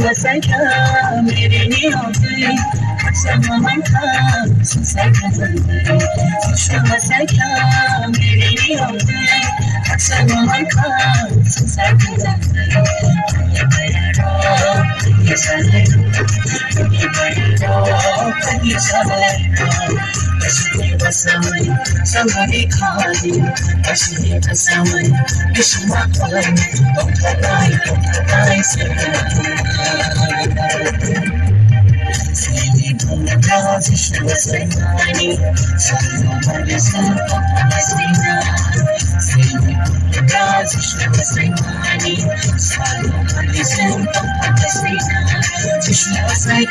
وسكا مريني عطي سما منكا سسكا زندري شو وسكا مريني عطي سما منكا سسكا زندري يسالي يسالي somebody calling, I should hear the sound. You should not calling, don't lie, say Cause you should have said money, so nobody said Palestina. Cause you should have said money, so nobody said Palestina. You should have said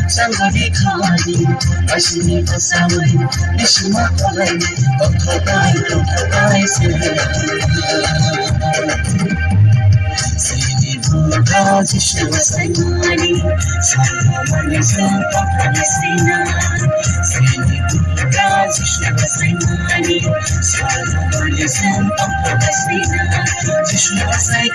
somebody calling, I should need the sound. You should not calling, don't lie, say Cause you should have said money, someone is in Palestina. Cause you should have said money, someone is in Palestina. You should have said,